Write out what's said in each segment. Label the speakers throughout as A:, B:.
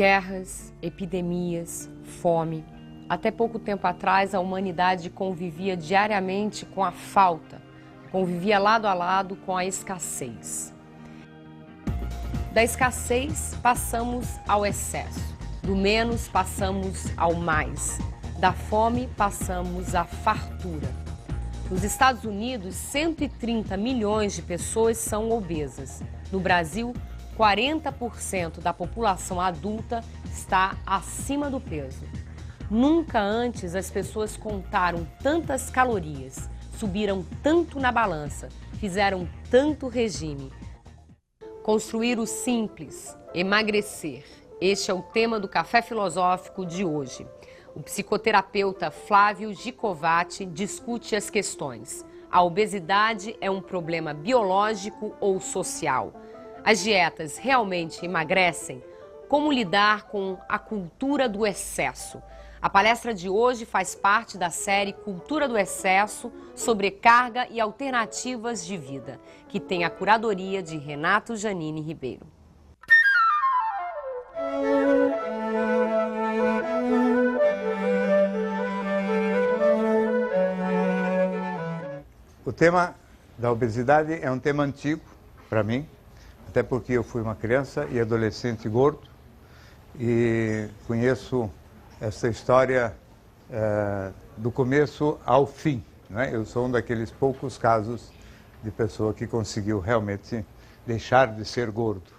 A: Guerras, epidemias, fome. Até pouco tempo atrás, a humanidade convivia diariamente com a falta, convivia lado a lado com a escassez. Da escassez, passamos ao excesso. Do menos, passamos ao mais. Da fome, passamos à fartura. Nos Estados Unidos, 130 milhões de pessoas são obesas. No Brasil, 40% da população adulta está acima do peso. Nunca antes as pessoas contaram tantas calorias, subiram tanto na balança, fizeram tanto regime. Construir o simples, emagrecer. Este é o tema do Café Filosófico de hoje. O psicoterapeuta Flávio Gicovati discute as questões. A obesidade é um problema biológico ou social? As dietas realmente emagrecem? Como lidar com a cultura do excesso? A palestra de hoje faz parte da série Cultura do Excesso, Sobrecarga e Alternativas de Vida, que tem a curadoria de Renato Janine Ribeiro.
B: O tema da obesidade é um tema antigo para mim, até porque eu fui uma criança e adolescente gordo e conheço essa história do começo ao fim, né? Eu sou um daqueles poucos casos de pessoa que conseguiu realmente deixar de ser gordo,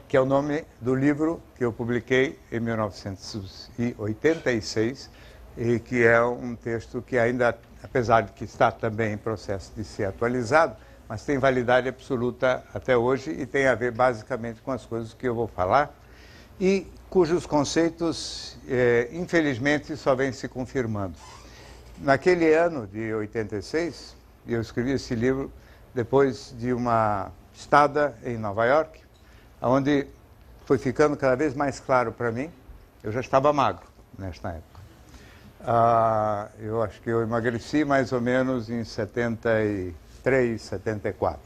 B: que é o nome do livro que eu publiquei em 1986 e que é um texto que ainda, apesar de que está também em processo de ser atualizado, mas tem validade absoluta até hoje e tem a ver basicamente com as coisas que eu vou falar e cujos conceitos, infelizmente, só vêm se confirmando. Naquele ano de 86, eu escrevi esse livro depois de uma estada em Nova York, onde foi ficando cada vez mais claro para mim, eu já estava magro nesta época. Eu acho que eu emagreci mais ou menos em 73, 74.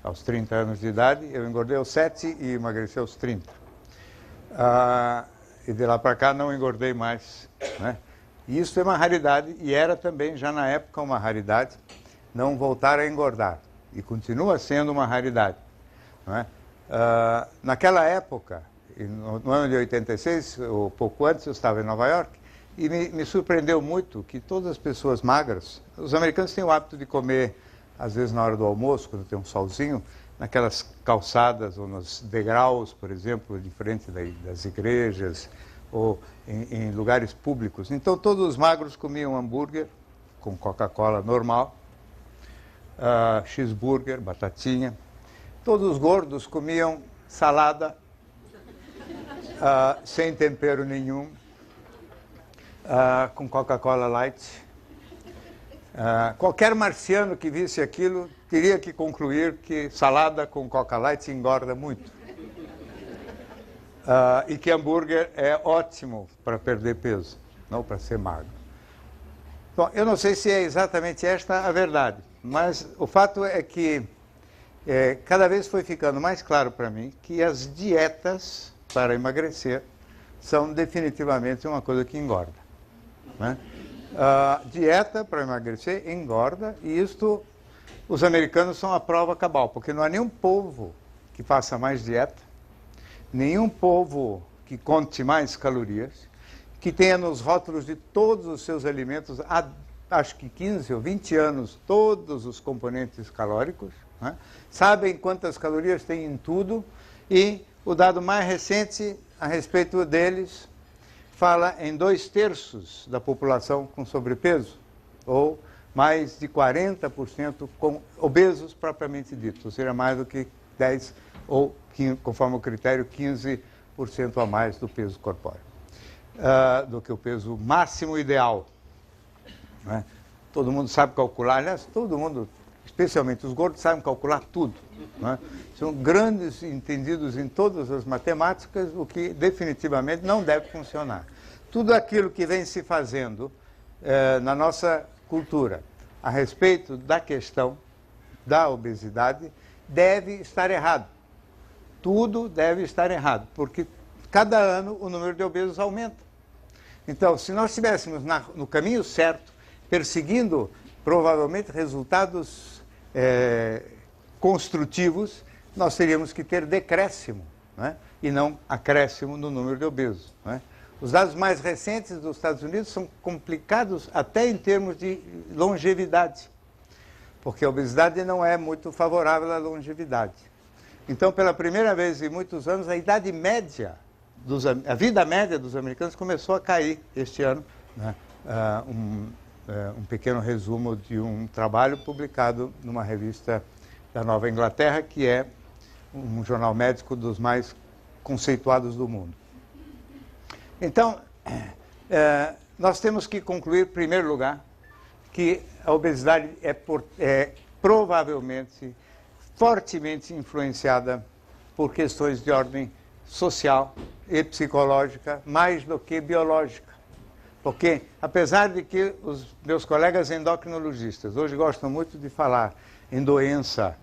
B: Aos 30 anos de idade, eu engordei aos 7 e emagreci aos 30. E de lá para cá não engordei mais, né? E isso é uma raridade, e era também já na época uma raridade, não voltar a engordar. E continua sendo uma raridade, não é? Naquela época, no ano de 86, ou pouco antes, eu estava em Nova York, e me surpreendeu muito que todas as pessoas magras, os americanos têm o hábito de comer, às vezes na hora do almoço, quando tem um solzinho, naquelas calçadas ou nos degraus, por exemplo, de frente das igrejas ou em lugares públicos. Então todos os magros comiam hambúrguer com Coca-Cola normal, cheeseburger, batatinha. Todos os gordos comiam salada sem tempero nenhum, com Coca-Cola Light. Qualquer marciano que visse aquilo teria que concluir que salada com Coca Light engorda muito. E que hambúrguer é ótimo para perder peso, não para ser magro. Bom, eu não sei se é exatamente esta a verdade, mas o fato é que cada vez foi ficando mais claro para mim que as dietas para emagrecer são definitivamente uma coisa que engorda, né? Dieta para emagrecer engorda, e isto os americanos são a prova cabal, porque não há nenhum povo que faça mais dieta, nenhum povo que conte mais calorias, que tenha nos rótulos de todos os seus alimentos há acho que 15 ou 20 anos todos os componentes calóricos, né? Sabem quantas calorias tem em tudo, e o dado mais recente a respeito deles fala em 2/3 da população com sobrepeso, ou mais de 40% com obesos propriamente dito, ou seja, mais do que 10 ou, conforme o critério, 15% a mais do peso corpóreo, do que o peso máximo ideal, né? Todo mundo sabe calcular, aliás, todo mundo, especialmente os gordos, sabem calcular tudo, né? São grandes entendidos em todas as matemáticas, o que definitivamente não deve funcionar. Tudo aquilo que vem se fazendo na nossa cultura a respeito da questão da obesidade deve estar errado. Tudo deve estar errado, porque cada ano o número de obesos aumenta. Então, se nós estivéssemos no caminho certo, perseguindo provavelmente resultados construtivos, nós teríamos que ter decréscimo, né? E não acréscimo no número de obesos, né? Os dados mais recentes dos Estados Unidos são complicados até em termos de longevidade, porque a obesidade não é muito favorável à longevidade. Então, pela primeira vez em muitos anos, a idade média, a vida média dos americanos começou a cair este ano, né? Um pequeno resumo de um trabalho publicado numa revista da Nova Inglaterra, que é um jornal médico dos mais conceituados do mundo. Então, nós temos que concluir, em primeiro lugar, que a obesidade é provavelmente fortemente influenciada por questões de ordem social e psicológica, mais do que biológica. Porque, apesar de que os meus colegas endocrinologistas hoje gostam muito de falar em doença,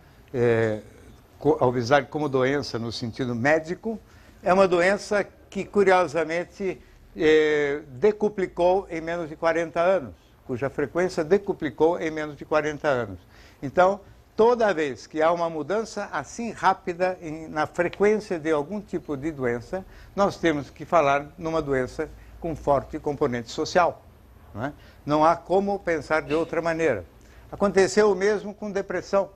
B: a obesidade como doença no sentido médico, é uma doença que, curiosamente, decuplicou em menos de 40 anos, cuja frequência decuplicou em menos de 40 anos. Então, toda vez que há uma mudança assim rápida na frequência de algum tipo de doença, nós temos que falar numa doença com forte componente social. Não é? Não há como pensar de outra maneira. Aconteceu o mesmo com depressão.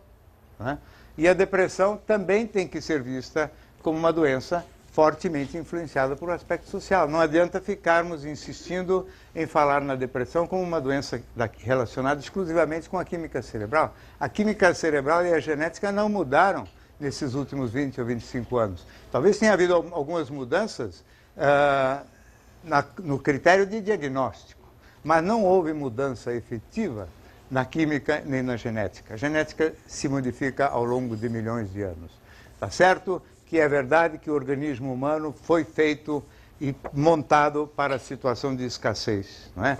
B: Não é? E a depressão também tem que ser vista como uma doença fortemente influenciada por aspecto social. Não adianta ficarmos insistindo em falar na depressão como uma doença relacionada exclusivamente com a química cerebral. A química cerebral e a genética não mudaram nesses últimos 20 ou 25 anos. Talvez tenha havido algumas mudanças no critério de diagnóstico, mas não houve mudança efetiva na química nem na genética. A genética se modifica ao longo de milhões de anos. Tá certo que é verdade que o organismo humano foi feito e montado para a situação de escassez, não é?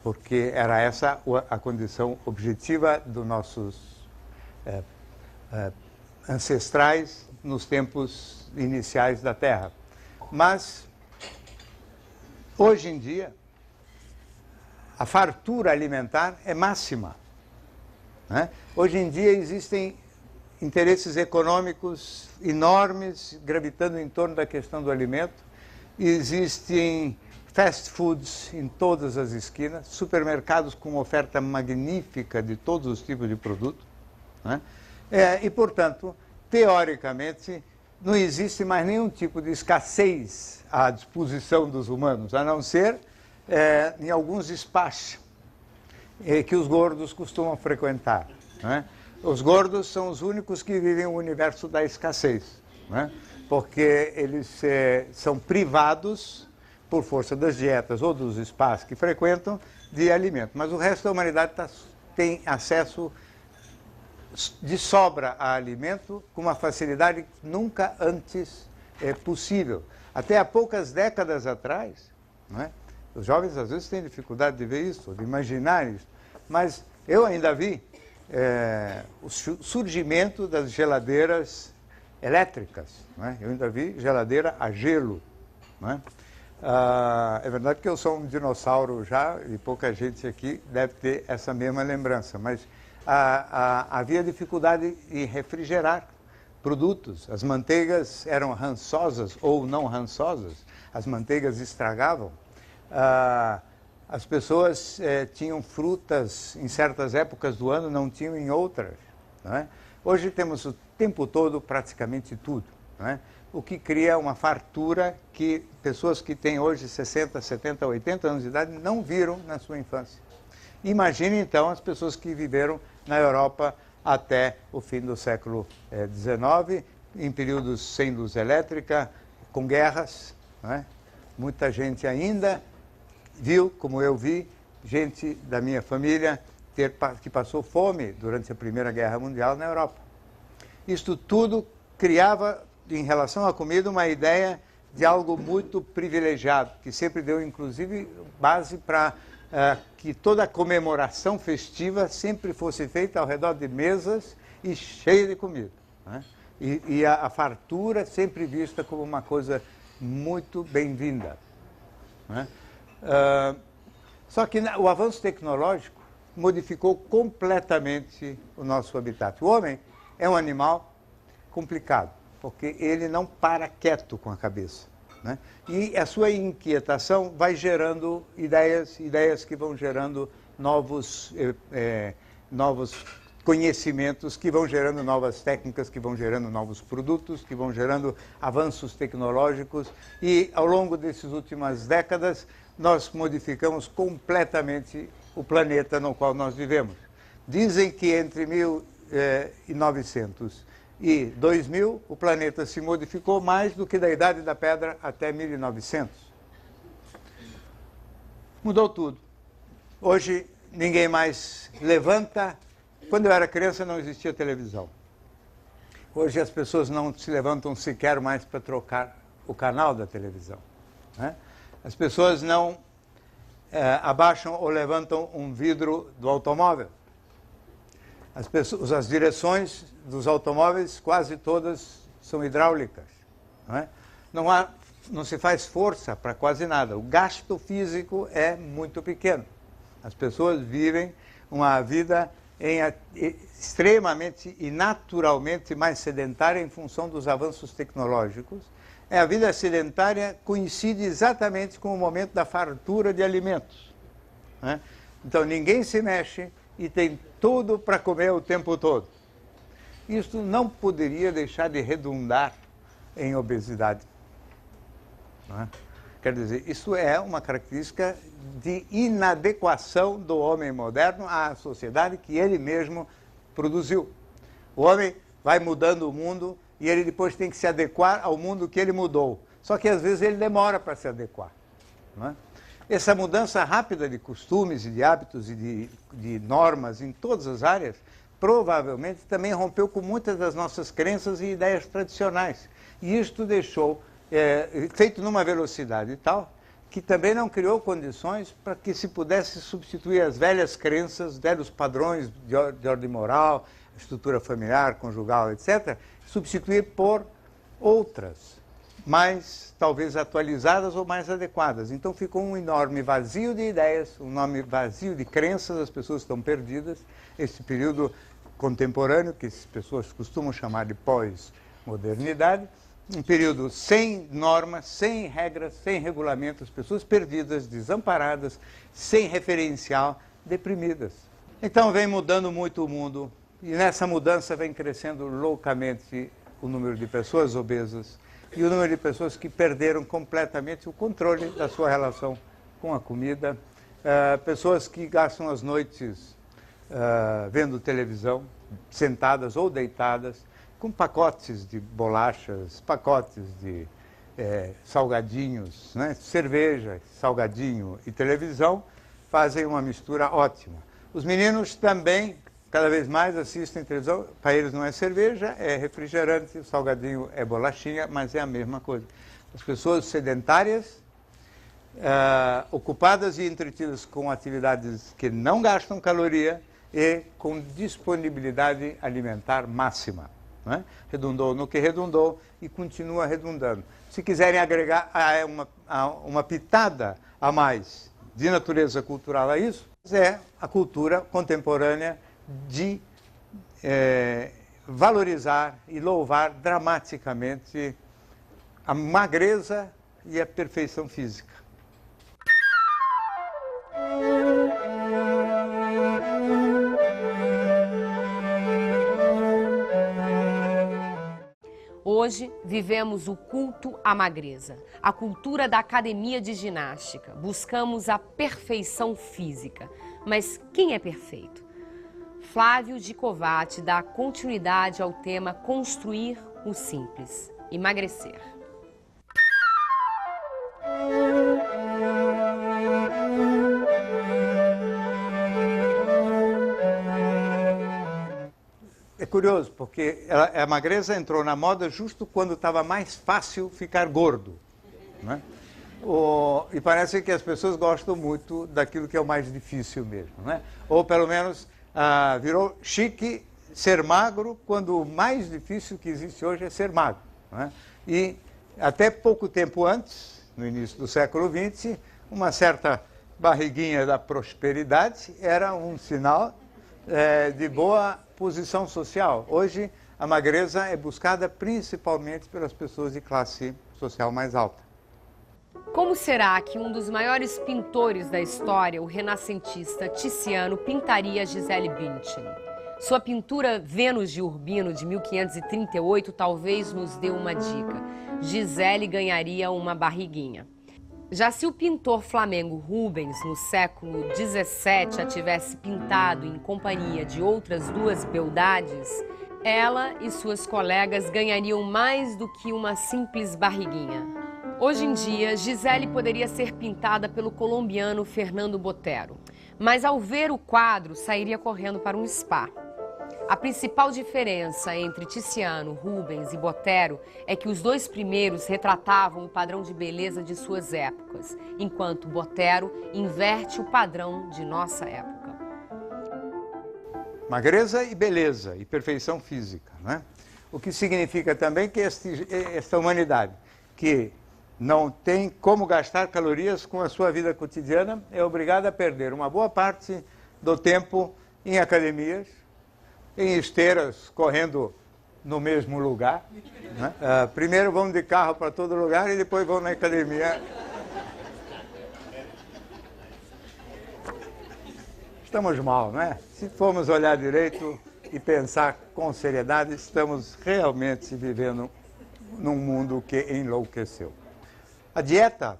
B: Porque era essa a condição objetiva dos nossos ancestrais nos tempos iniciais da Terra. Mas, hoje em dia, a fartura alimentar é máxima, né? Hoje em dia existem interesses econômicos enormes gravitando em torno da questão do alimento. Existem fast foods em todas as esquinas, supermercados com oferta magnífica de todos os tipos de produtos, né? E, portanto, teoricamente, não existe mais nenhum tipo de escassez à disposição dos humanos, a não ser em alguns espaços que os gordos costumam frequentar, né? Os gordos são os únicos que vivem o universo da escassez, né? Porque eles são privados, por força das dietas ou dos espaços que frequentam, de alimento. Mas o resto da humanidade tem acesso de sobra a alimento com uma facilidade nunca antes possível. Até há poucas décadas atrás, né? Os jovens às vezes têm dificuldade de ver isso, de imaginar isso, mas eu ainda vi o surgimento das geladeiras elétricas, né? Eu ainda vi geladeira a gelo, né? É verdade que eu sou um dinossauro já, e pouca gente aqui deve ter essa mesma lembrança, mas havia dificuldade em refrigerar produtos. As manteigas eram rançosas ou não rançosas, as manteigas estragavam. As pessoas tinham frutas em certas épocas do ano, não tinham em outras, não é? Hoje temos o tempo todo praticamente tudo, não é? O que cria uma fartura que pessoas que têm hoje 60, 70, 80 anos de idade não viram na sua infância. Imagine então as pessoas que viveram na Europa até o fim do século XIX, em períodos sem luz elétrica, com guerras, não é? Muita gente ainda viu, como eu vi, gente da minha família que passou fome durante a Primeira Guerra Mundial na Europa. Isto tudo criava, em relação à comida, uma ideia de algo muito privilegiado, que sempre deu, inclusive, base para que toda a comemoração festiva sempre fosse feita ao redor de mesas e cheia de comida, né? E a fartura sempre vista como uma coisa muito bem-vinda, né? Só que o avanço tecnológico modificou completamente o nosso habitat. O homem é um animal complicado, porque ele não para quieto com a cabeça, né? E a sua inquietação vai gerando ideias que vão gerando novos conhecimentos, que vão gerando novas técnicas, que vão gerando novos produtos, que vão gerando avanços tecnológicos. E ao longo dessas últimas décadas, nós modificamos completamente o planeta no qual nós vivemos. Dizem que entre 1900 e 2000, o planeta se modificou mais do que da Idade da Pedra até 1900. Mudou tudo. Hoje, ninguém mais levanta. Quando eu era criança, não existia televisão. Hoje, as pessoas não se levantam sequer mais para trocar o canal da televisão, né? As pessoas não abaixam ou levantam um vidro do automóvel. As direções dos automóveis, quase todas, são hidráulicas, não é? Não se faz força para quase nada. O gasto físico é muito pequeno. As pessoas vivem uma vida extremamente e naturalmente mais sedentária em função dos avanços tecnológicos. A vida sedentária coincide exatamente com o momento da fartura de alimentos, né? Então ninguém se mexe e tem tudo para comer o tempo todo. Isso não poderia deixar de redundar em obesidade, né? Quer dizer, isso é uma característica de inadequação do homem moderno à sociedade que ele mesmo produziu. O homem vai mudando o mundo e ele depois tem que se adequar ao mundo que ele mudou. Só que às vezes ele demora para se adequar, não é? Essa mudança rápida de costumes e de hábitos e de normas em todas as áreas, provavelmente também rompeu com muitas das nossas crenças e ideias tradicionais. E isto deixou, feito numa velocidade tal, que também não criou condições para que se pudesse substituir as velhas crenças, velhos padrões de ordem moral, estrutura familiar, conjugal, etc., substituir por outras, mais talvez atualizadas ou mais adequadas. Então ficou um enorme vazio de ideias, um enorme vazio de crenças, as pessoas estão perdidas. Esse período contemporâneo, que as pessoas costumam chamar de pós-modernidade, um período sem normas, sem regras, sem regulamento, as pessoas perdidas, desamparadas, sem referencial, deprimidas. Então vem mudando muito o mundo, e nessa mudança vem crescendo loucamente o número de pessoas obesas e o número de pessoas que perderam completamente o controle da sua relação com a comida, pessoas que gastam as noites vendo televisão, sentadas ou deitadas, com pacotes de bolachas, pacotes de salgadinhos, né? Cerveja, salgadinho e televisão, fazem uma mistura ótima. Os meninos também, cada vez mais, assistem televisão. Para eles não é cerveja, é refrigerante, o salgadinho é bolachinha, mas é a mesma coisa. As pessoas sedentárias, ocupadas e entretidas com atividades que não gastam caloria e com disponibilidade alimentar máxima, né? Redundou no que redundou e continua redundando. Se quiserem agregar uma pitada a mais de natureza cultural a isso, é a cultura contemporânea de valorizar e louvar dramaticamente a magreza e a perfeição física.
A: Hoje vivemos o culto à magreza, a cultura da academia de ginástica. Buscamos a perfeição física. Mas quem é perfeito? Flávio Gicovati dá continuidade ao tema Construir o Simples, emagrecer.
B: É curioso, porque a magreza entrou na moda justo quando estava mais fácil ficar gordo, né? E parece que as pessoas gostam muito daquilo que é o mais difícil mesmo, né? Ou pelo menos virou chique ser magro, quando o mais difícil que existe hoje é ser magro, né? E Até pouco tempo antes, no início do século XX, uma certa barriguinha da prosperidade era um sinal de boa posição social. Hoje, a magreza é buscada principalmente pelas pessoas de classe social mais alta.
A: Como será que um dos maiores pintores da história, o renascentista Tiziano, pintaria Gisele Bündchen? Sua pintura Vênus de Urbino, de 1538, talvez nos dê uma dica. Gisele ganharia uma barriguinha. Já se o pintor flamengo Rubens, no século XVII, a tivesse pintado em companhia de outras duas beldades, ela e suas colegas ganhariam mais do que uma simples barriguinha. Hoje em dia, Gisele poderia ser pintada pelo colombiano Fernando Botero, mas ao ver o quadro, sairia correndo para um spa. A principal diferença entre Tiziano, Rubens e Botero é que os dois primeiros retratavam o padrão de beleza de suas épocas, enquanto Botero inverte o padrão de nossa época.
B: Magreza e beleza e perfeição física, né? O que significa também que esta humanidade, que não tem como gastar calorias com a sua vida cotidiana, é obrigada a perder uma boa parte do tempo em academias, em esteiras, correndo no mesmo lugar, né? Primeiro vão de carro para todo lugar e depois vão na academia. Estamos mal, não é? Se formos olhar direito e pensar com seriedade, estamos realmente vivendo num mundo que enlouqueceu. A dieta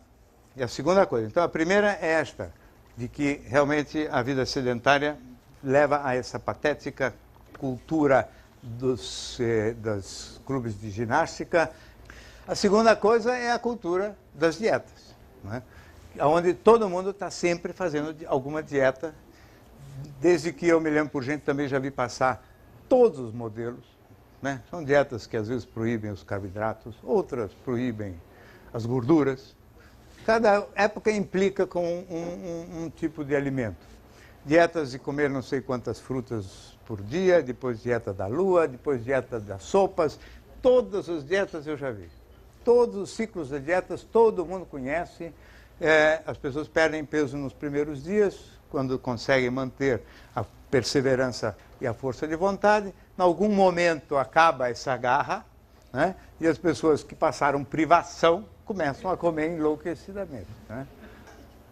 B: é a segunda coisa. Então, a primeira é esta, de que realmente a vida sedentária leva a essa patética cultura dos clubes de ginástica. A segunda coisa é a cultura das dietas, né? Onde todo mundo está sempre fazendo alguma dieta. Desde que eu me lembro por gente, também já vi passar todos os modelos, né? São dietas que às vezes proíbem os carboidratos, outras proíbem as gorduras. Cada época implica com um tipo de alimento. Dietas de comer não sei quantas frutas por dia, depois dieta da lua, depois dieta das sopas. Todas as dietas eu já vi. Todos os ciclos de dietas todo mundo conhece. As pessoas perdem peso nos primeiros dias, quando conseguem manter a perseverança e a força de vontade. Em algum momento acaba essa garra, né? E as pessoas que passaram privação começam a comer enlouquecidamente, né?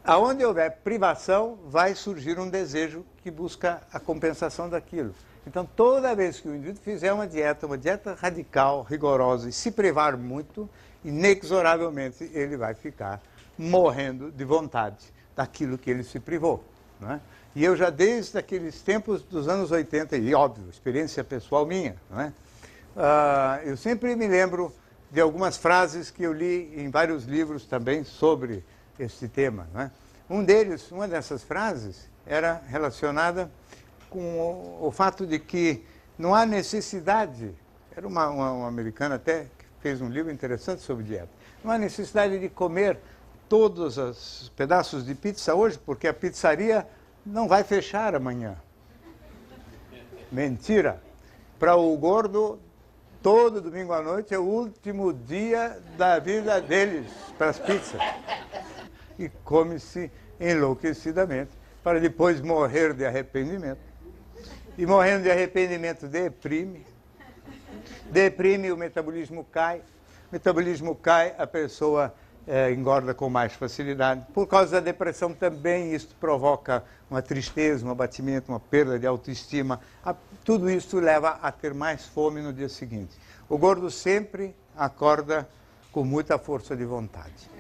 B: Aonde houver privação, vai surgir um desejo que busca a compensação daquilo. Então, toda vez que o indivíduo fizer uma dieta radical, rigorosa, e se privar muito, inexoravelmente ele vai ficar morrendo de vontade daquilo que ele se privou, não é? E eu já desde aqueles tempos dos anos 80, e óbvio, experiência pessoal minha, não é? Eu sempre me lembro de algumas frases que eu li em vários livros também sobre este tema, não é? Uma dessas frases era relacionada com o fato de que não há necessidade, era uma americana até que fez um livro interessante sobre dieta, não há necessidade de comer todos os pedaços de pizza hoje, porque a pizzaria não vai fechar amanhã. Mentira! Para o gordo, todo domingo à noite é o último dia da vida deles para as pizzas. E come-se enlouquecidamente, para depois morrer de arrependimento. E morrendo de arrependimento deprime, o metabolismo cai, a pessoa engorda com mais facilidade. Por causa da depressão também isso provoca uma tristeza, um abatimento, uma perda de autoestima. Tudo isso leva a ter mais fome no dia seguinte. O gordo sempre acorda com muita força de vontade.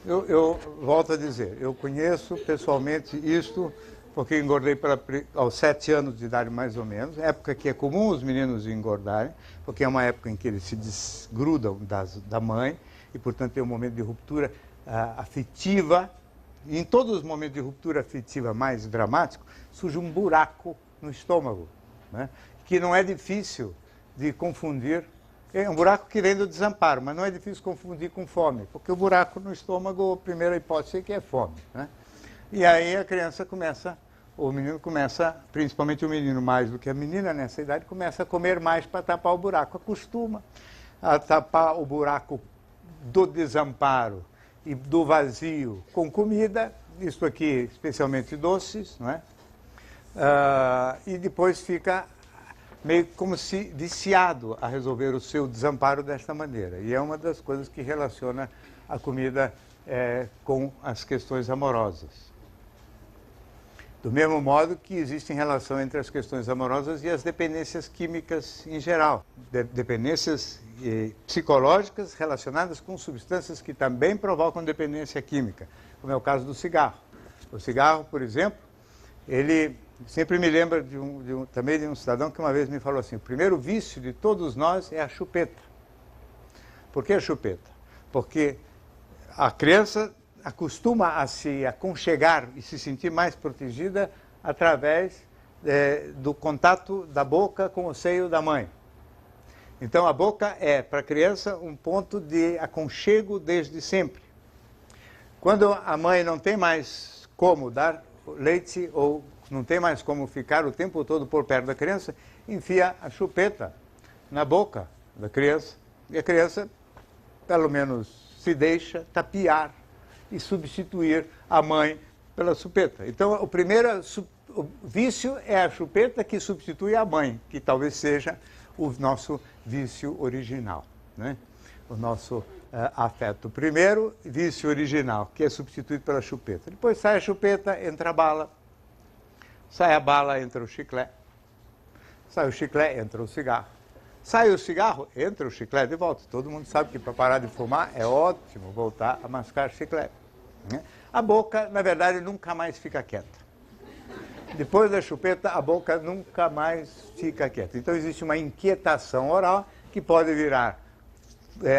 B: Eu volto a dizer, eu conheço pessoalmente isto, porque engordei aos 7 anos de idade mais ou menos, época que é comum os meninos engordarem, porque é uma época em que eles se desgrudam da mãe, e portanto é um momento de ruptura afetiva, e em todos os momentos de ruptura afetiva mais dramático, surge um buraco no estômago, né? Que não é difícil de confundir. É um buraco que vem do desamparo, mas não é difícil confundir com fome, porque o buraco no estômago, a primeira hipótese é que é fome, né? E aí a criança começa, o menino começa, principalmente o menino mais do que a menina nessa idade, começa a comer mais para tapar o buraco, acostuma. a tapar o buraco do desamparo e do vazio com comida, isso aqui especialmente doces, não é? E depois fica meio como se viciado a resolver o seu desamparo desta maneira. E é uma das coisas que relaciona a comida com as questões amorosas. Do mesmo modo que existe relação entre as questões amorosas e as dependências químicas em geral. Dependências psicológicas relacionadas com substâncias que também provocam dependência química, como é o caso do cigarro. O cigarro, por exemplo, ele sempre me lembra também de um cidadão que uma vez me falou assim: o primeiro vício de todos nós é a chupeta. Por que a chupeta? Porque a criança acostuma a se aconchegar e se sentir mais protegida através do contato da boca com o seio da mãe. Então a boca é, para a criança, um ponto de aconchego desde sempre. Quando a mãe não tem mais como dar leite ou não tem mais como ficar o tempo todo por perto da criança, enfia a chupeta na boca da criança e a criança, pelo menos, se deixa tapear e substituir a mãe pela chupeta. Então, o primeiro vício é a chupeta que substitui a mãe, que talvez seja o nosso vício original, né? O nosso afeto. O primeiro vício original, que é substituído pela chupeta. Depois sai a chupeta, entra a bala. Sai a bala, entra o chiclete. Sai o chiclete, entra o cigarro. Sai o cigarro, entra o chiclete de volta. Todo mundo sabe que para parar de fumar é ótimo voltar a mascar chiclete, né? A boca, na verdade, nunca mais fica quieta. Depois da chupeta, a boca nunca mais fica quieta. Então existe uma inquietação oral que pode virar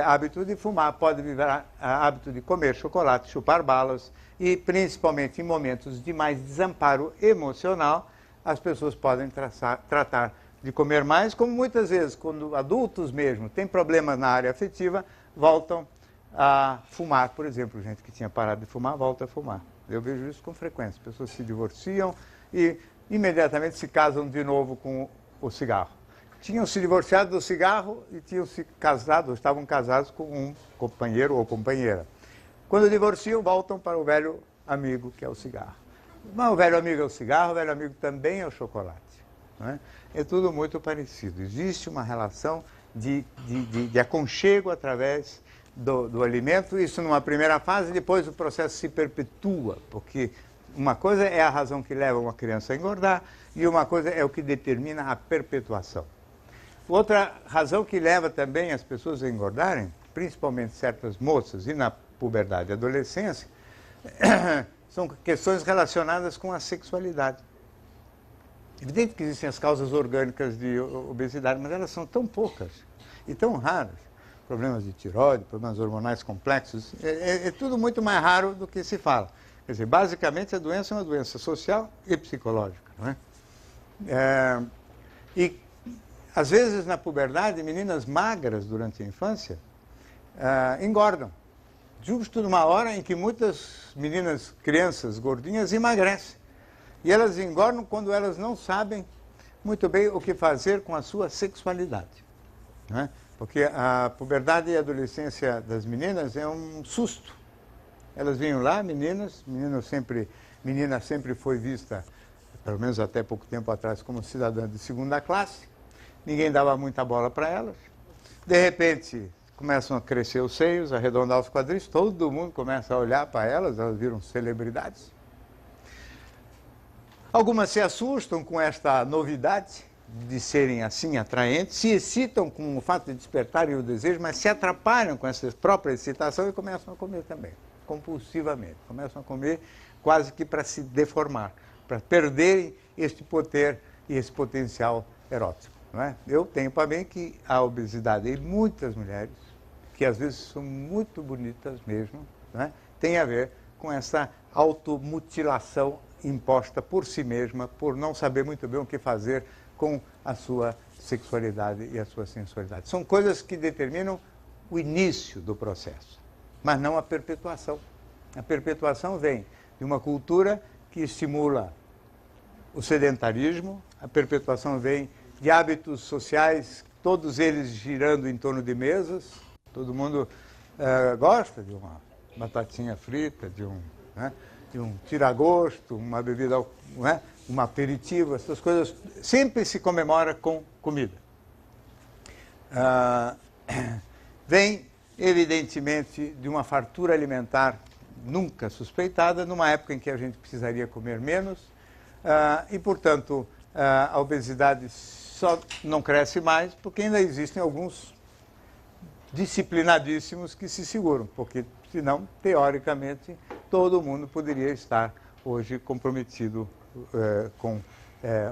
B: hábito de fumar, pode virar hábito de comer chocolate, chupar balas e, principalmente em momentos de mais desamparo emocional, as pessoas podem tratar de comer mais, como muitas vezes, quando adultos mesmo têm problemas na área afetiva, voltam a fumar. Por exemplo, gente que tinha parado de fumar, volta a fumar. Eu vejo isso com frequência. As pessoas se divorciam e imediatamente se casam de novo com o cigarro. Tinham se divorciado do cigarro e tinham se casado, ou estavam casados com um companheiro ou companheira. Quando divorciam, voltam para o velho amigo, que é o cigarro. Mas o velho amigo é o cigarro, o velho amigo também é o chocolate, não é? É tudo muito parecido. Existe uma relação de aconchego através do alimento, isso numa primeira fase, depois o processo se perpetua, porque uma coisa é a razão que leva uma criança a engordar e uma coisa é o que determina a perpetuação. Outra razão que leva também as pessoas a engordarem, principalmente certas moças e na puberdade e adolescência, são questões relacionadas com a sexualidade. Evidente que existem as causas orgânicas de obesidade, mas elas são tão poucas e tão raras. Problemas de tireoide, problemas hormonais complexos, é tudo muito mais raro do que se fala. Quer dizer, basicamente a doença é uma doença social e psicológica, não é? E às vezes na puberdade, meninas magras durante a infância engordam. Justo numa hora em que muitas meninas, crianças gordinhas emagrecem. E elas engordam quando elas não sabem muito bem o que fazer com a sua sexualidade, não é? Porque a puberdade e a adolescência das meninas é um susto. Elas vinham lá, menina sempre foi vista, pelo menos até pouco tempo atrás, como cidadã de segunda classe. Ninguém dava muita bola para elas. De repente, começam a crescer os seios, arredondar os quadris, todo mundo começa a olhar para elas viram celebridades. Algumas se assustam com esta novidade de serem assim atraentes, se excitam com o fato de despertarem o desejo, mas se atrapalham com essa própria excitação e começam a comer também, compulsivamente. Começam a comer quase que para se deformar, para perderem este poder e esse potencial erótico, não é? Eu tenho para mim que a obesidade em muitas mulheres, que às vezes são muito bonitas mesmo, não é? Tem a ver com essa automutilação imposta por si mesma, por não saber muito bem o que fazer com a sua sexualidade e a sua sensualidade. São coisas que determinam o início do processo, mas não a perpetuação. A perpetuação vem de uma cultura que estimula o sedentarismo, a perpetuação vem de hábitos sociais todos eles girando em torno de mesas, todo mundo gosta de uma batatinha frita, de um tiragosto, uma bebida, um aperitivo, essas coisas sempre se comemora com comida. Vem, evidentemente, de uma fartura alimentar nunca suspeitada, numa época em que a gente precisaria comer menos, e, portanto, a obesidade só não cresce mais porque ainda existem alguns disciplinadíssimos que se seguram, porque, senão, teoricamente, todo mundo poderia estar hoje comprometido com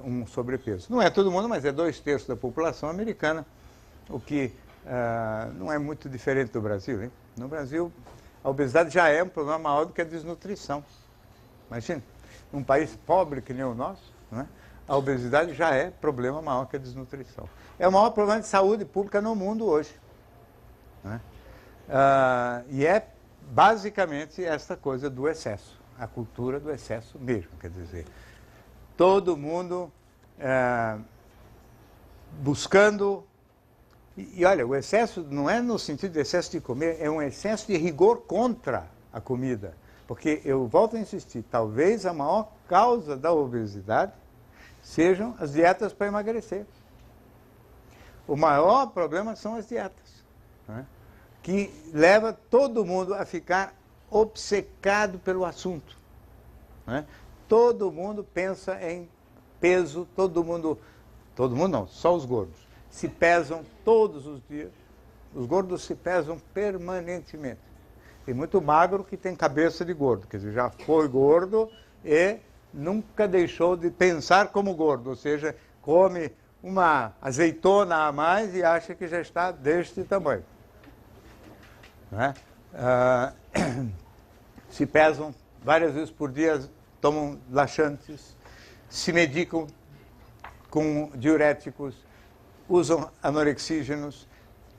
B: um sobrepeso. Não é todo mundo, mas é 2/3 da população americana, o que não é muito diferente do Brasil, hein? No Brasil, a obesidade já é um problema maior do que a desnutrição. Imagina, num país pobre que nem o nosso, não é? A obesidade já é problema maior que a desnutrição. É o maior problema de saúde pública no mundo hoje. Não é? E é basicamente esta coisa do excesso, a cultura do excesso mesmo, quer dizer, todo mundo buscando. E olha, o excesso não é no sentido de excesso de comer, é um excesso de rigor contra a comida. Porque, eu volto a insistir, talvez a maior causa da obesidade sejam as dietas para emagrecer. O maior problema são as dietas, né? Que leva todo mundo a ficar obcecado pelo assunto, né? Todo mundo pensa em peso, todo mundo não, só os gordos. Se pesam todos os dias. Os gordos se pesam permanentemente. Tem muito magro que tem cabeça de gordo, quer dizer, já foi gordo e nunca deixou de pensar como gordo, ou seja, come uma azeitona a mais e acha que já está deste tamanho. Né? Se pesam várias vezes por dia, tomam laxantes, se medicam com diuréticos, usam anorexígenos,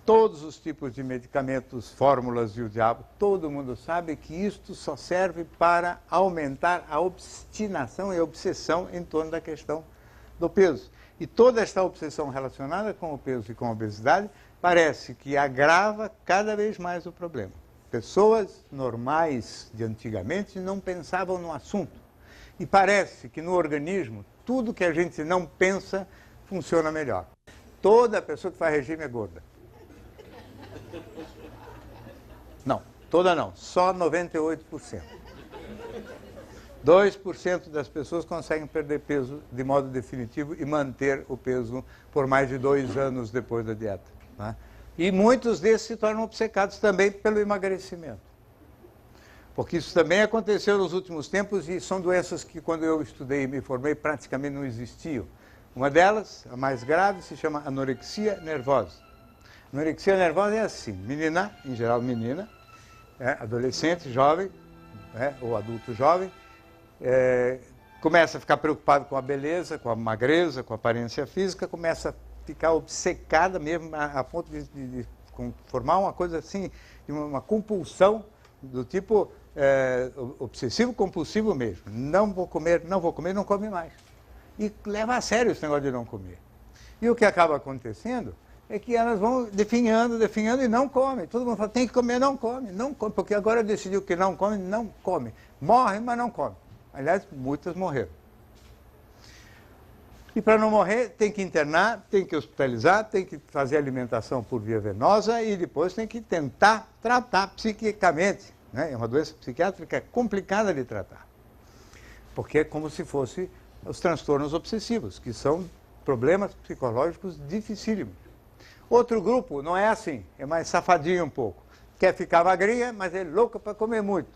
B: todos os tipos de medicamentos, fórmulas e o diabo, todo mundo sabe que isto só serve para aumentar a obstinação e a obsessão em torno da questão do peso. E toda esta obsessão relacionada com o peso e com a obesidade parece que agrava cada vez mais o problema. Pessoas normais de antigamente não pensavam no assunto. E parece que no organismo, tudo que a gente não pensa funciona melhor. Toda pessoa que faz regime é gorda. Não, toda não, só 98%. 2% das pessoas conseguem perder peso de modo definitivo e manter o peso por mais de 2 anos depois da dieta. Né? E muitos desses se tornam obcecados também pelo emagrecimento. Porque isso também aconteceu nos últimos tempos e são doenças que, quando eu estudei e me formei, praticamente não existiam. Uma delas, a mais grave, se chama anorexia nervosa. Anorexia nervosa é assim, menina, em geral menina, adolescente, jovem, ou adulto jovem, começa a ficar preocupado com a beleza, com a magreza, com a aparência física, começa a ficar obcecada mesmo a ponto de formar uma coisa assim, uma compulsão do tipo obsessivo-compulsivo mesmo. Não vou comer, não come mais. E leva a sério esse negócio de não comer. E o que acaba acontecendo é que elas vão definhando e não comem. Todo mundo fala, tem que comer, não come, porque agora decidiu que não come. Morre, mas não come. Aliás, muitas morreram. E para não morrer, tem que internar, tem que hospitalizar, tem que fazer alimentação por via venosa e depois tem que tentar tratar psiquicamente. Né? É uma doença psiquiátrica complicada de tratar. Porque é como se fosse os transtornos obsessivos, que são problemas psicológicos dificílimos. Outro grupo não é assim, é mais safadinho um pouco. Quer ficar magrinha, mas é louca para comer muito.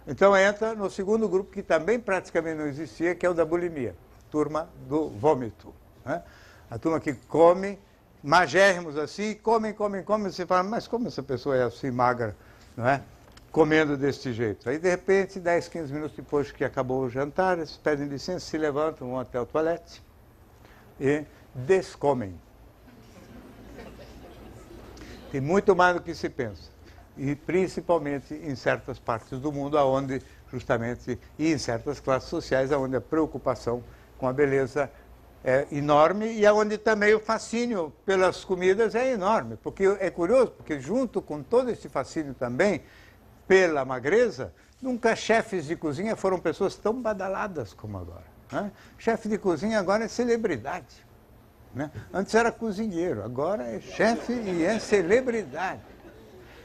B: Então entra no segundo grupo, que também praticamente não existia, que é o da bulimia, turma do vômito. Né? A turma que come, magérrimos assim, come, você fala, mas como essa pessoa é assim magra, não é? Comendo deste jeito. Aí, de repente, 10, 15 minutos depois que acabou o jantar, eles pedem licença, se levantam, vão até o toalete e descomem. Tem muito mais do que se pensa. E principalmente em certas partes do mundo, onde justamente, e em certas classes sociais, onde a preocupação com a beleza é enorme e é onde também o fascínio pelas comidas é enorme. Porque é curioso, porque junto com todo esse fascínio também pela magreza, nunca chefes de cozinha foram pessoas tão badaladas como agora. Né? Chefe de cozinha agora é celebridade. Né? Antes era cozinheiro, agora é chefe e é celebridade.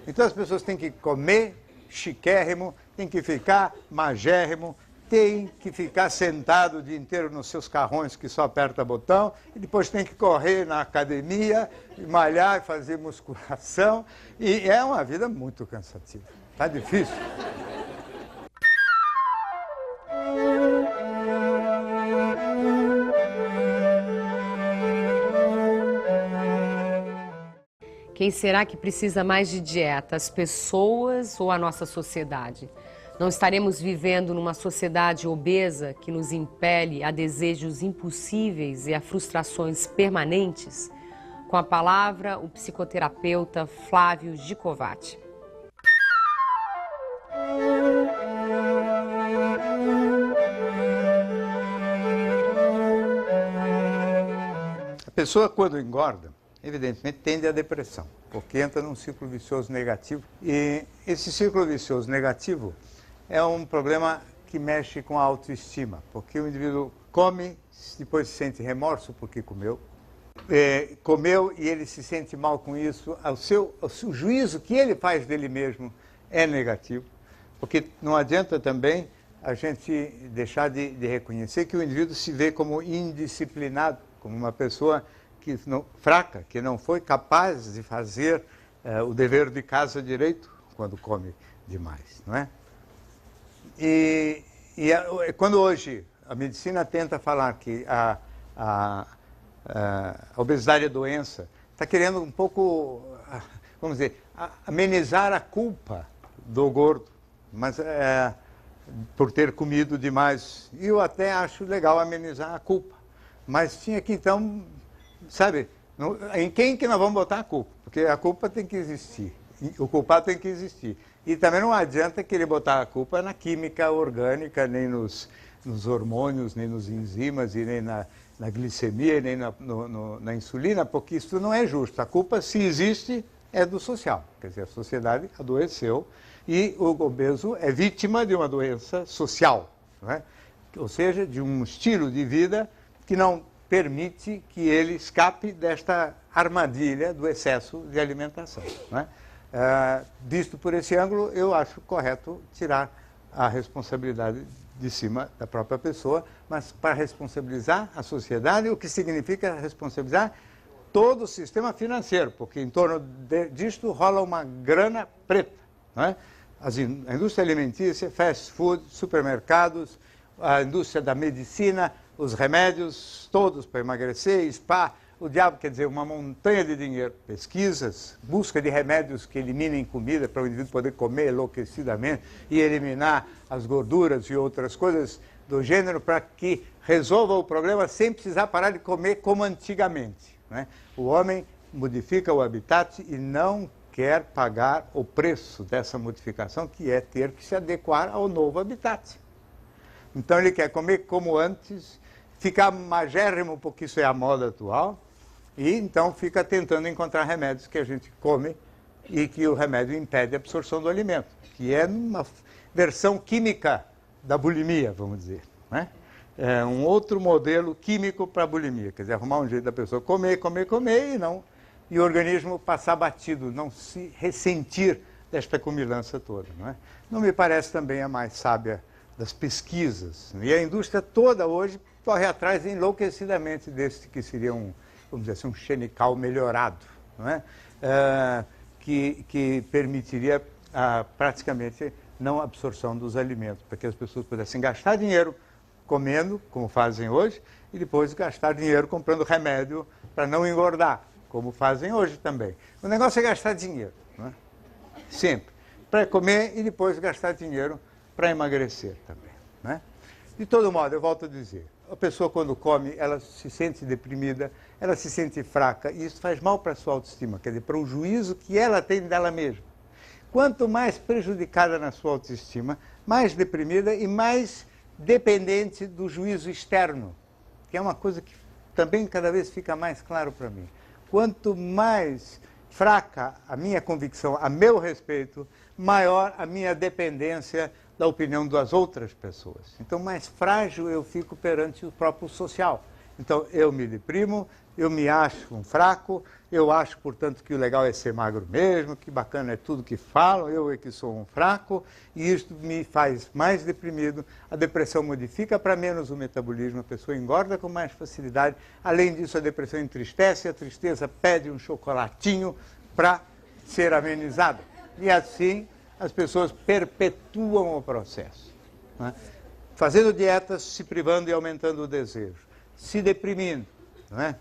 B: Então as pessoas têm que comer chiquérrimo, têm que ficar magérrimo, têm que ficar sentado o dia inteiro nos seus carrões que só aperta botão, e depois tem que correr na academia, e malhar e fazer musculação, e é uma vida muito cansativa. Tá difícil.
A: Quem será que precisa mais de dieta, as pessoas ou a nossa sociedade? Não estaremos vivendo numa sociedade obesa que nos impele a desejos impossíveis e a frustrações permanentes? Com a palavra, o psicoterapeuta Flávio Gicovati.
B: A pessoa, quando engorda, evidentemente tende à depressão, porque entra num ciclo vicioso negativo. E esse ciclo vicioso negativo é um problema que mexe com a autoestima, porque o indivíduo come, depois se sente remorso porque comeu, comeu e ele se sente mal com isso, o juízo que ele faz dele mesmo é negativo, porque não adianta também a gente deixar de reconhecer que o indivíduo se vê como indisciplinado, como uma pessoa fraca, que não foi capaz de fazer o dever de casa direito quando come demais, não é? Quando hoje a medicina tenta falar que a obesidade é doença, está querendo um pouco, vamos dizer, amenizar a culpa do gordo, mas por ter comido demais. E eu até acho legal amenizar a culpa, mas tinha que então, sabe, em quem que nós vamos botar a culpa? Porque a culpa tem que existir, o culpado tem que existir. E também não adianta querer botar a culpa na química orgânica, nem nos hormônios, nem nos enzimas, e nem na glicemia, nem na insulina, porque isso não é justo. A culpa, se existe, é do social. Quer dizer, a sociedade adoeceu e o obeso é vítima de uma doença social, não é? Ou seja, de um estilo de vida que não permite que ele escape desta armadilha do excesso de alimentação, não é? Visto por esse ângulo, eu acho correto tirar a responsabilidade de cima da própria pessoa, mas para responsabilizar a sociedade, o que significa responsabilizar todo o sistema financeiro, porque em torno disto rola uma grana preta, não é? A indústria alimentícia, fast food, supermercados, a indústria da medicina, os remédios todos para emagrecer, spa, o diabo, quer dizer, uma montanha de dinheiro, pesquisas, busca de remédios que eliminem comida para o indivíduo poder comer enlouquecidamente e eliminar as gorduras e outras coisas do gênero para que resolva o problema sem precisar parar de comer como antigamente, né? O homem modifica o habitat e não quer pagar o preço dessa modificação, que é ter que se adequar ao novo habitat. Então ele quer comer como antes, ficar magérrimo, porque isso é a moda atual, e então fica tentando encontrar remédios que a gente come e que o remédio impede a absorção do alimento, que é uma versão química da bulimia, vamos dizer, né? É um outro modelo químico para a bulimia, quer dizer, arrumar um jeito da pessoa comer e o organismo passar batido, não se ressentir desta comilança toda, não é? Não me parece também a mais sábia das pesquisas. E a indústria toda hoje corre atrás enlouquecidamente desse que seria vamos dizer assim, um xenical melhorado, não é? Que permitiria praticamente não absorção dos alimentos, para que as pessoas pudessem gastar dinheiro comendo, como fazem hoje, e depois gastar dinheiro comprando remédio para não engordar, como fazem hoje também. O negócio é gastar dinheiro, não é? Sempre. Para comer e depois gastar dinheiro para emagrecer também, né? De todo modo, eu volto a dizer, a pessoa quando come, ela se sente deprimida, ela se sente fraca, e isso faz mal para a sua autoestima, quer dizer, para o juízo que ela tem dela mesma. Quanto mais prejudicada na sua autoestima, mais deprimida e mais dependente do juízo externo, que é uma coisa que também cada vez fica mais claro para mim. Quanto mais fraca a minha convicção a meu respeito, maior a minha dependência da opinião das outras pessoas. Então, mais frágil eu fico perante o próprio social. Então, eu me deprimo, eu me acho um fraco, eu acho, portanto, que o legal é ser magro mesmo, que bacana é tudo que falam, eu é que sou um fraco, e isso me faz mais deprimido. A depressão modifica para menos o metabolismo, a pessoa engorda com mais facilidade. Além disso, a depressão entristece, a tristeza pede um chocolatinho para ser amenizada. E assim, as pessoas perpetuam o processo, né? Fazendo dietas, se privando e aumentando o desejo, se deprimindo, né?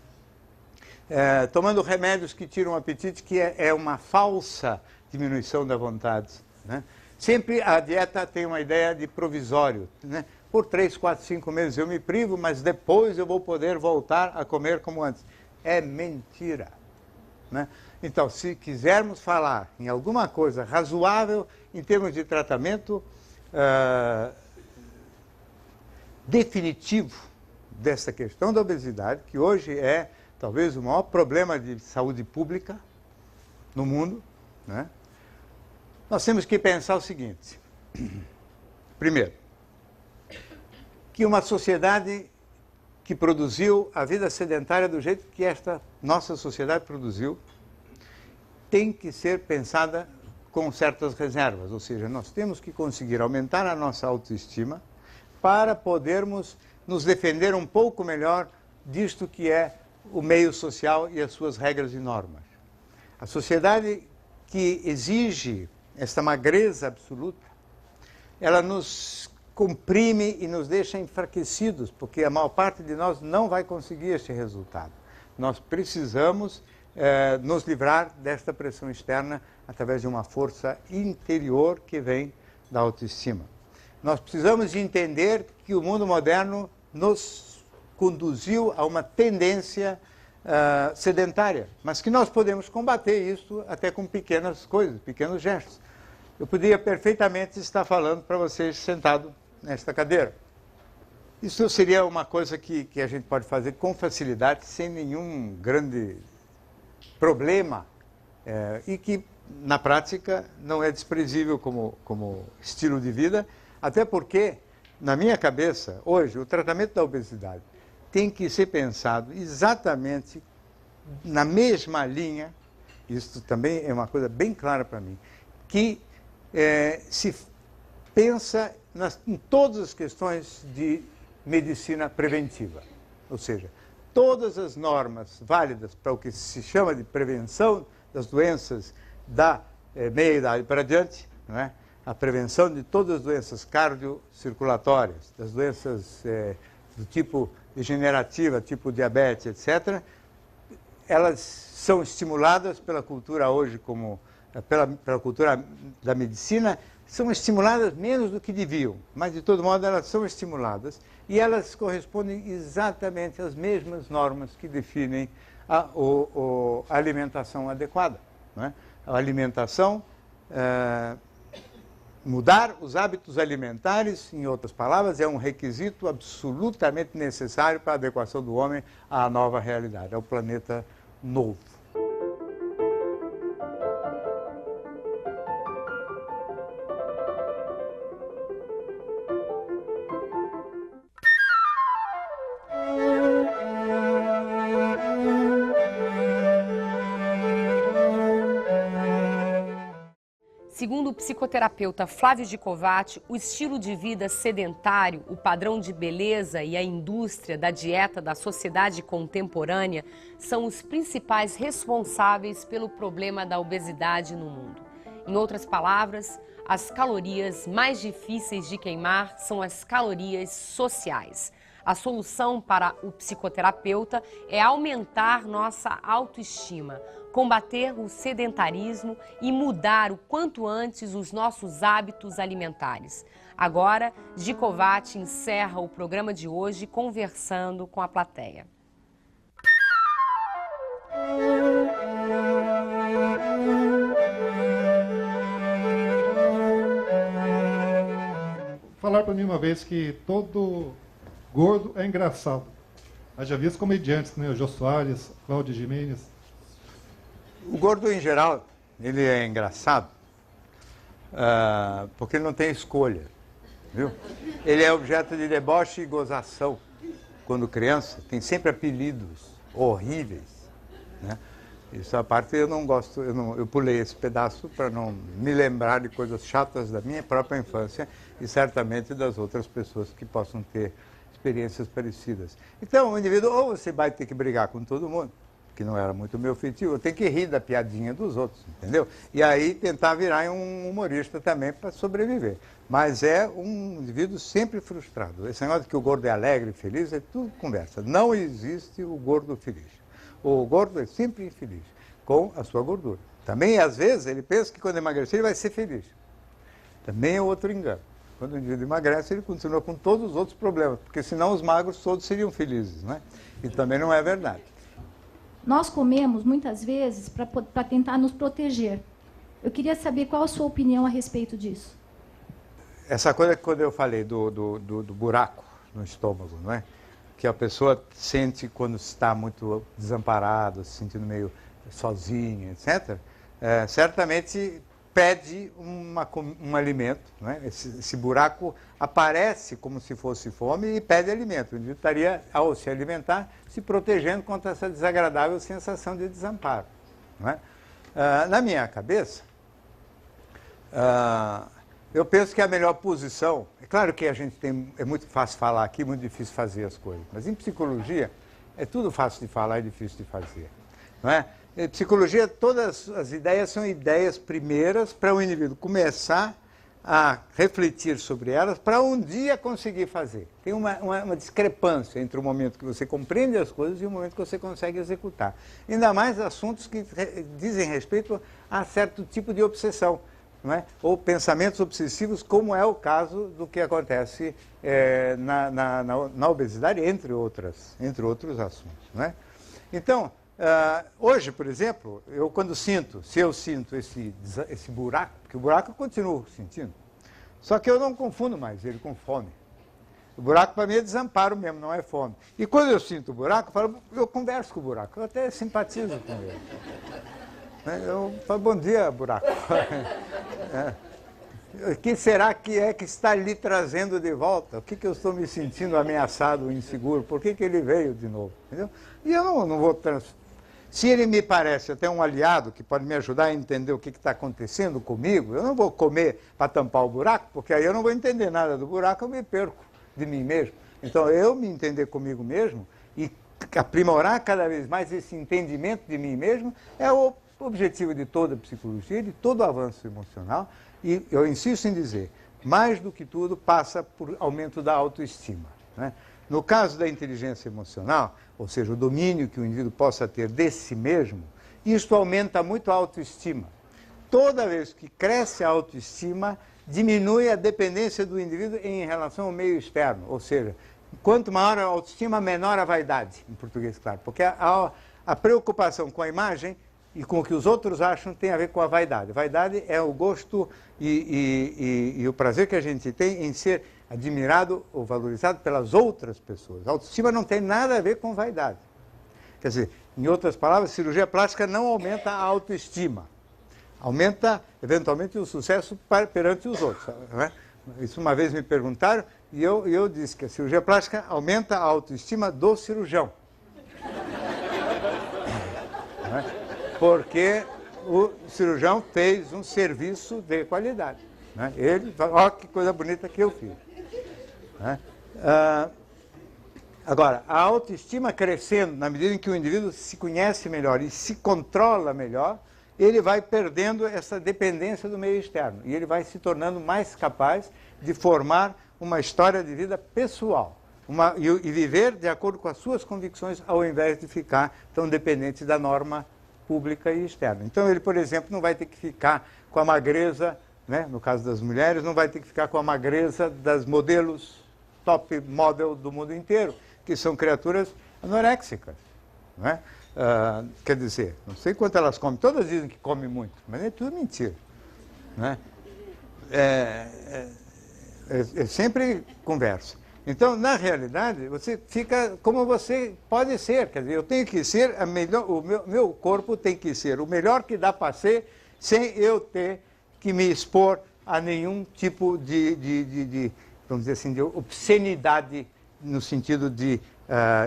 B: Tomando remédios que tiram o apetite, que é uma falsa diminuição da vontade, né? Sempre a dieta tem uma ideia de provisório, né? Por 3, 4, 5 meses eu me privo, mas depois eu vou poder voltar a comer como antes. É mentira, né? Então, se quisermos falar em alguma coisa razoável em termos de tratamento definitivo dessa questão da obesidade, que hoje é talvez o maior problema de saúde pública no mundo, né? Nós temos que pensar o seguinte. Primeiro, que uma sociedade que produziu a vida sedentária do jeito que esta nossa sociedade produziu, tem que ser pensada com certas reservas, ou seja, nós temos que conseguir aumentar a nossa autoestima para podermos nos defender um pouco melhor disto que é o meio social e as suas regras e normas. A sociedade que exige esta magreza absoluta, ela nos comprime e nos deixa enfraquecidos, porque a maior parte de nós não vai conseguir este resultado. Nós precisamos nos livrar desta pressão externa através de uma força interior que vem da autoestima. Nós precisamos de entender que o mundo moderno nos conduziu a uma tendência sedentária, mas que nós podemos combater isso até com pequenas coisas, pequenos gestos. Eu poderia perfeitamente estar falando para vocês sentado nesta cadeira. Isso seria uma coisa que a gente pode fazer com facilidade, sem nenhum grande problema, e que, na prática, não é desprezível como estilo de vida, até porque, na minha cabeça, hoje, o tratamento da obesidade tem que ser pensado exatamente na mesma linha, isso também é uma coisa bem clara para mim, que se pensa em todas as questões de medicina preventiva, ou seja, todas as normas válidas para o que se chama de prevenção das doenças da meia-idade para diante, não é? A prevenção de todas as doenças cardiocirculatórias, das doenças do tipo degenerativa, tipo diabetes, etc., elas são estimuladas pela cultura hoje, pela cultura da medicina, são estimuladas menos do que deviam, mas de todo modo elas são estimuladas e elas correspondem exatamente às mesmas normas que definem a alimentação adequada, não é? A alimentação, mudar os hábitos alimentares, em outras palavras, é um requisito absolutamente necessário para a adequação do homem à nova realidade, ao planeta novo.
A: Segundo o psicoterapeuta Flávio Gicovati, o estilo de vida sedentário, o padrão de beleza e a indústria da dieta da sociedade contemporânea são os principais responsáveis pelo problema da obesidade no mundo. Em outras palavras, as calorias mais difíceis de queimar são as calorias sociais. A solução para o psicoterapeuta é aumentar nossa autoestima, combater o sedentarismo e mudar o quanto antes os nossos hábitos alimentares. Agora, Gicovati encerra o programa de hoje conversando com a plateia.
C: Falar para mim uma vez que todo gordo é engraçado. Haja visto comediantes, né? O Jô Soares, Cláudio Gimenez.
B: O gordo, em geral, ele é engraçado, porque ele não tem escolha, viu? Ele é objeto de deboche e gozação. Quando criança, tem sempre apelidos horríveis, né? Isso à parte eu não gosto, eu pulei esse pedaço para não me lembrar de coisas chatas da minha própria infância e certamente das outras pessoas que possam ter experiências parecidas. Então, o indivíduo, ou você vai ter que brigar com todo mundo, que não era muito meu feitio, tem que rir da piadinha dos outros, entendeu? E aí tentar virar um humorista também para sobreviver. Mas é um indivíduo sempre frustrado. Esse negócio de que o gordo é alegre e feliz é tudo conversa. Não existe o gordo feliz. O gordo é sempre infeliz com a sua gordura. Também, às vezes, ele pensa que quando emagrecer ele vai ser feliz. Também é outro engano. Quando o indivíduo emagrece, ele continua com todos os outros problemas, porque senão os magros todos seriam felizes, né? E também não é verdade.
D: Nós comemos, muitas vezes, para tentar nos proteger. Eu queria saber qual a sua opinião a respeito disso.
B: Essa coisa que quando eu falei do buraco no estômago, não é? Que a pessoa sente quando está muito desamparado, se sentindo meio sozinha, etc., certamente pede um alimento, não é? Esse buraco aparece como se fosse fome e pede alimento. O indivíduo estaria, ao se alimentar, se protegendo contra essa desagradável sensação de desamparo. Não é? Na minha cabeça, eu penso que a melhor posição... É claro que é muito fácil falar aqui, muito difícil fazer as coisas, mas em psicologia é tudo fácil de falar e difícil de fazer. Não é? Em psicologia, todas as ideias são ideias primeiras para o indivíduo começar a refletir sobre elas para um dia conseguir fazer. Tem uma discrepância entre o momento que você compreende as coisas e o momento que você consegue executar. Ainda mais assuntos que dizem respeito a certo tipo de obsessão, não é? Ou pensamentos obsessivos, como é o caso do que acontece na obesidade, entre outros assuntos. Não é? Então, hoje, por exemplo, se eu sinto esse buraco, porque o buraco eu continuo sentindo, só que eu não confundo mais ele com fome. O buraco para mim é desamparo mesmo, não é fome. E quando eu sinto o buraco, eu converso com o buraco, eu até simpatizo com ele. Eu falo, bom dia, buraco. O que será que está lhe trazendo de volta? O que eu estou me sentindo ameaçado, inseguro? Por que ele veio de novo? Entendeu? E eu não vou... Se ele me parece até um aliado que pode me ajudar a entender o que está acontecendo comigo, eu não vou comer para tampar o buraco, porque aí eu não vou entender nada do buraco, eu me perco de mim mesmo. Então, eu me entender comigo mesmo e aprimorar cada vez mais esse entendimento de mim mesmo é o objetivo de toda a psicologia, de todo o avanço emocional. E eu insisto em dizer, mais do que tudo, passa por aumento da autoestima, né? No caso da inteligência emocional, ou seja, o domínio que o indivíduo possa ter de si mesmo, isto aumenta muito a autoestima. Toda vez que cresce a autoestima, diminui a dependência do indivíduo em relação ao meio externo. Ou seja, quanto maior a autoestima, menor a vaidade, em português, claro. Porque a preocupação com a imagem e com o que os outros acham tem a ver com a vaidade. Vaidade é o gosto e o prazer que a gente tem em ser admirado ou valorizado pelas outras pessoas. A autoestima não tem nada a ver com vaidade. Quer dizer, em outras palavras, cirurgia plástica não aumenta a autoestima. Aumenta, eventualmente, o sucesso perante os outros. Não é? Isso uma vez me perguntaram e eu disse que a cirurgia plástica aumenta a autoestima do cirurgião. Não é? Porque o cirurgião fez um serviço de qualidade. Né? Ele fala, ó, que coisa bonita que eu fiz. Né? Agora, a autoestima crescendo, na medida em que o indivíduo se conhece melhor e se controla melhor, ele vai perdendo essa dependência do meio externo. E ele vai se tornando mais capaz de formar uma história de vida pessoal. E viver de acordo com as suas convicções, ao invés de ficar tão dependente da norma pública e externa. Então, ele, por exemplo, não vai ter que ficar com a magreza, né, no caso das mulheres, não vai ter que ficar com a magreza das modelos top model do mundo inteiro, que são criaturas anoréxicas. Né? Quer dizer, não sei quanto elas comem, todas dizem que comem muito, mas é tudo mentira. Né? É sempre conversa. Então, na realidade, você fica como você pode ser. Quer dizer, eu tenho que ser a melhor, o meu corpo tem que ser o melhor que dá para ser, sem eu ter que me expor a nenhum tipo de vamos dizer assim, de obscenidade, no sentido de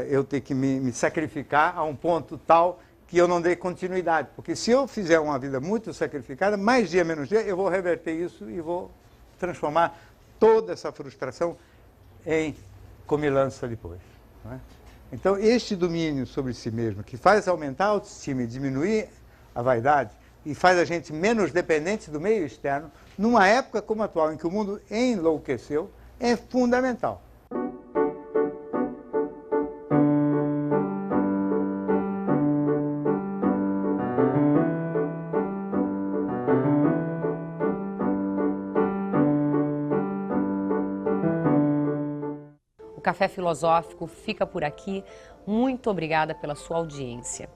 B: eu ter que me sacrificar a um ponto tal que eu não dei continuidade. Porque se eu fizer uma vida muito sacrificada, mais dia menos dia, eu vou reverter isso e vou transformar toda essa frustração em comilança depois. Não é? Então, este domínio sobre si mesmo, que faz aumentar a autoestima e diminuir a vaidade, e faz a gente menos dependente do meio externo, numa época como a atual, em que o mundo enlouqueceu, é fundamental.
A: O Café Filosófico fica por aqui. Muito obrigada pela sua audiência.